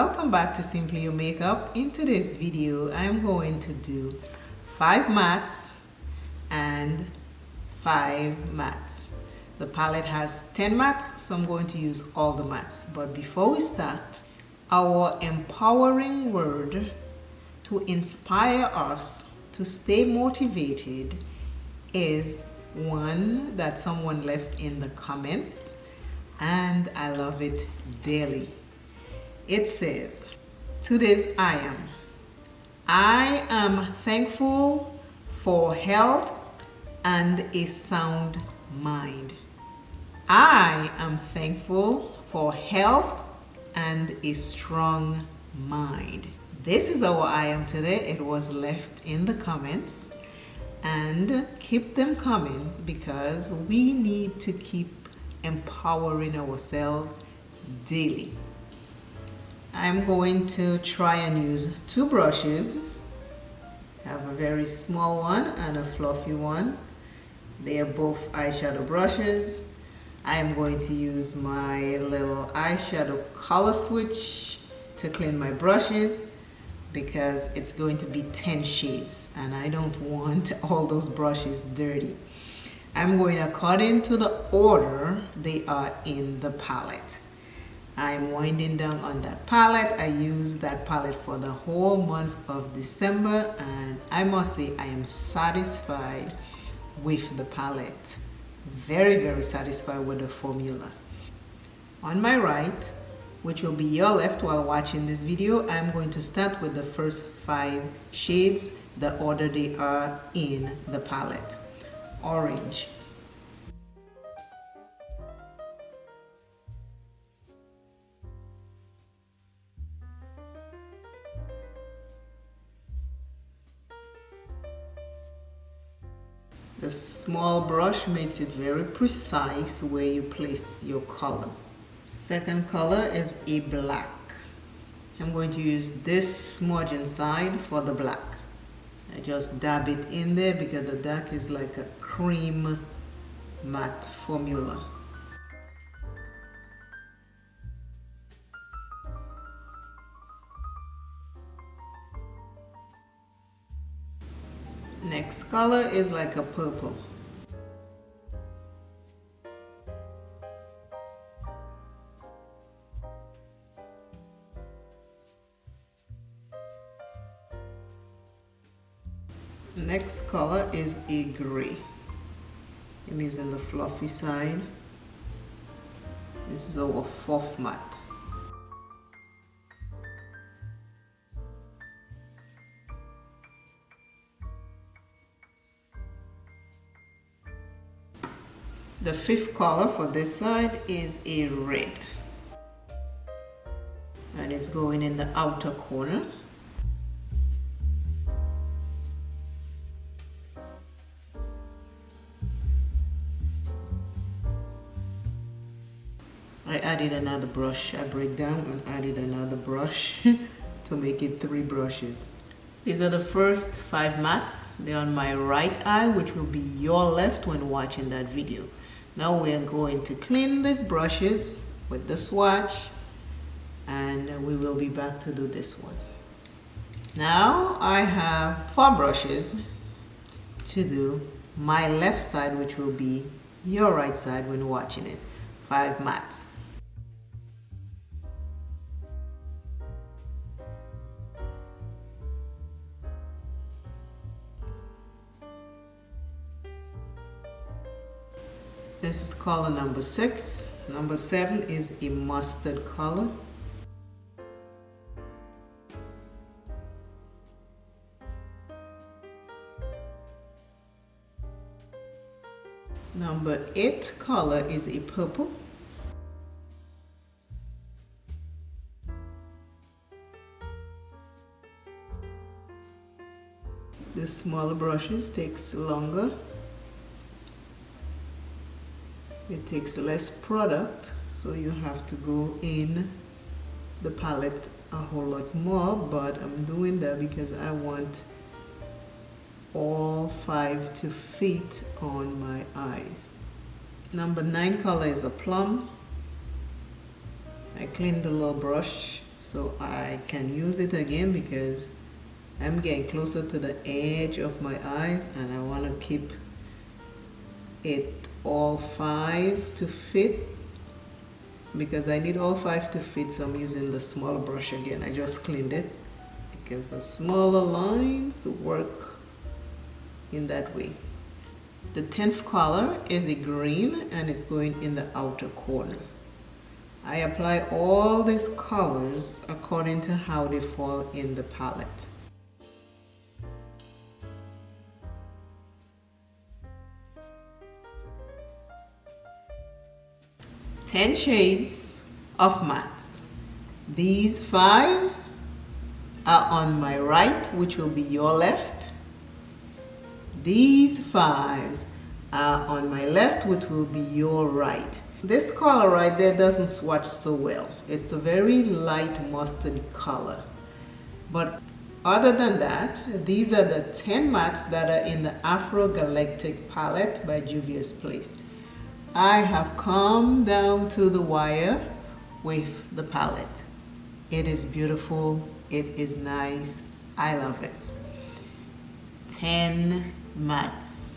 Welcome back to Simply Your Makeup. In today's video, I'm going to do 5 mattes and 5 mattes. The palette has 10 mattes, so I'm going to use all the mattes. But before we start, our empowering word to inspire us to stay motivated is one that someone left in the comments, and I love it daily. It says, today's I am thankful for health and a sound mind. I am thankful for health and a strong mind. This is our I am today. It was left in the comments, and keep them coming because we need to keep empowering ourselves daily. I'm going to try and use 2 brushes. I have a very small one and a fluffy one. They are both eyeshadow brushes. I am going to use my little eyeshadow color switch to clean my brushes because it's going to be 10 shades and I don't want all those brushes dirty. I'm going according to the order they are in the palette. I'm winding down on that palette. I used that palette for the whole month of December, and I must say I am satisfied with the palette. Very, very satisfied with the formula. On my right, which will be your left while watching this video, I'm going to start with the first 5 shades, the order they are in the palette. Orange. The small brush makes it very precise where you place your color. Second color is a black. I'm going to use this smudging side for the black. I just dab it in there because the dark is like a cream matte formula. Next color is like a purple. Next color is a gray. I'm using the fluffy side. This is our 4th matte. The 5th color for this side is a red, and it's going in the outer corner. I added another brush. I break down and added another brush to make it 3 brushes. These are the first 5 mattes. They're on my right eye, which will be your left when watching that video. Now we are going to clean these brushes with the swatch, and we will be back to do this one. Now I have 4 brushes to do my left side, which will be your right side when watching it. 5 mattes. This is color number 6. Number 7 is a mustard color. Number 8 color is a purple. The smaller brushes takes longer. It takes less product, so you have to go in the palette a whole lot more, but I'm doing that because I want all 5 to fit on my eyes. Number 9 color is a plum. I cleaned the little brush so I can use it again because I'm getting closer to the edge of my eyes and I want to keep it all 5 to fit, because I need all 5 to fit, so I'm using the smaller brush again. I just cleaned it because the smaller lines work in that way. The 10th color is a green and it's going in the outer corner. I apply all these colors according to how they fall in the palette. Ten shades of mattes. These 5s are on my right, which will be your left. These 5s are on my left, which will be your right. This color right there doesn't swatch so well. It's a very light mustard color. But other than that, these are the 10 mattes that are in the AFROGALACTIC palette by JUVIA'S. I have come down to the wire with the palette. It is beautiful. It is nice. I love it. 10 mattes.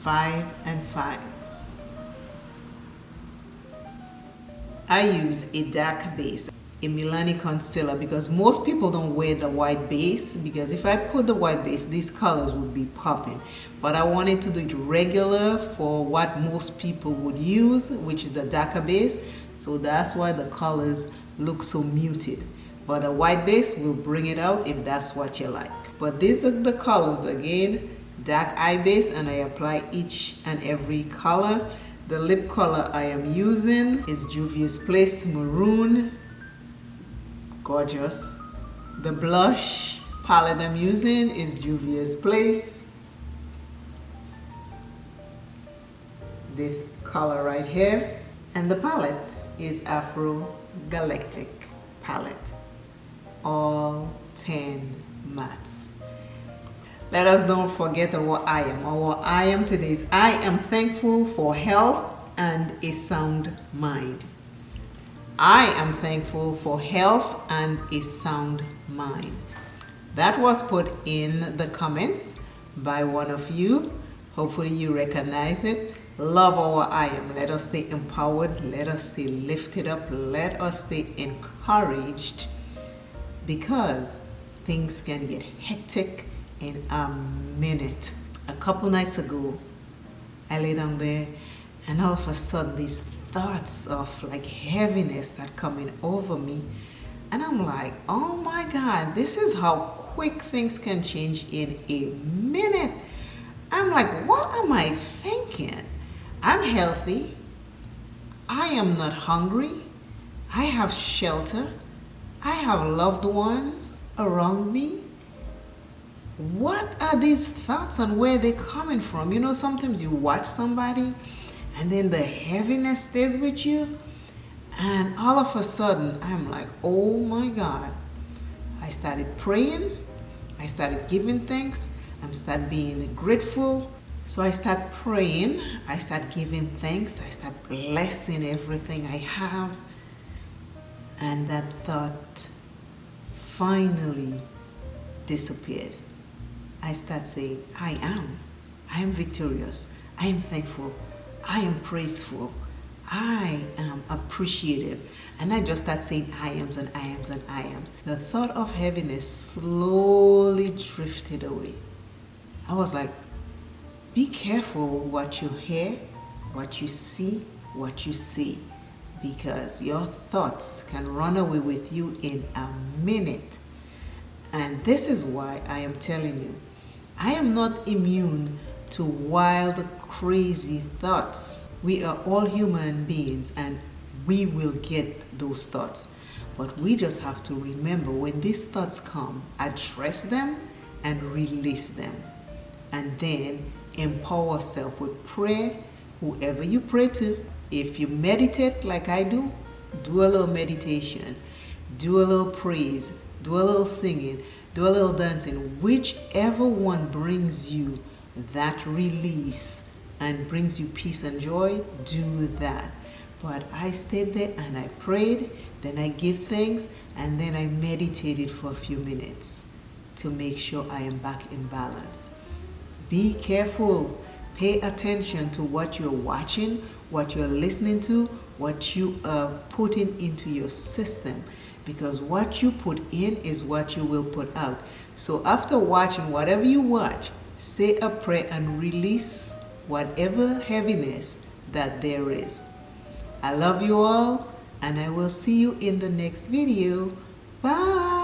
5 and 5. I use a dark base, a Milani concealer, because most people don't wear the white base, because if I put the white base, these colors would be popping. But I wanted to do it regular for what most people would use, which is a darker base. So that's why the colors look so muted. But a white base will bring it out if that's what you like. But these are the colors again, dark eye base, and I apply each and every color. The lip color I am using is JUVIA'S Maroon. Gorgeous. The blush palette I'm using is JUVIA'S. This color right here. And the palette is AFROGALACTIC palette. All 10 mattes. Let us don't forget our I am. Our I am today is I am thankful for health and a sound mind. I am thankful for health and a sound mind. That was put in the comments by one of you. Hopefully you recognize it. Love our I am. Let us stay empowered. Let us stay lifted up. Let us stay encouraged, because things can get hectic in a minute. A couple nights ago, I lay down there and all of a sudden these thoughts of like heaviness that coming over me, and I'm like, oh my God, this is how quick things can change in a minute. I'm like, what am I thinking? I'm healthy. I am not hungry. I have shelter. I have loved ones around me. What are these thoughts and where they're coming from? You know, sometimes you watch somebody and then the heaviness stays with you, and all of a sudden I'm like, oh my God. I started praying. I started giving thanks. I started being grateful. So I start praying. I start giving thanks. I start blessing everything I have. And that thought finally disappeared. I start saying, I am victorious, I am thankful, I am praiseful, I am appreciative. And I just start saying I ams and I ams and I ams. The thought of heaviness slowly drifted away. I was like, be careful what you hear, what you see, what you say, because your thoughts can run away with you in a minute. And this is why I am telling you, I am not immune to wild, crazy thoughts. We are all human beings and we will get those thoughts. But we just have to remember, when these thoughts come, address them and release them. And then empower yourself with prayer, whoever you pray to. If you meditate like I do, do a little meditation, do a little praise, do a little singing, do a little dancing. Whichever one brings you that release and brings you peace and joy, do that. But I stayed there and I prayed, then I gave thanks, and then I meditated for a few minutes to make sure I am back in balance. Be careful. Pay attention to what you're watching, what you're listening to, what you are putting into your system. Because what you put in is what you will put out. So after watching whatever you watch, say a prayer and release whatever heaviness that there is. I love you all, and I will see you in the next video. Bye.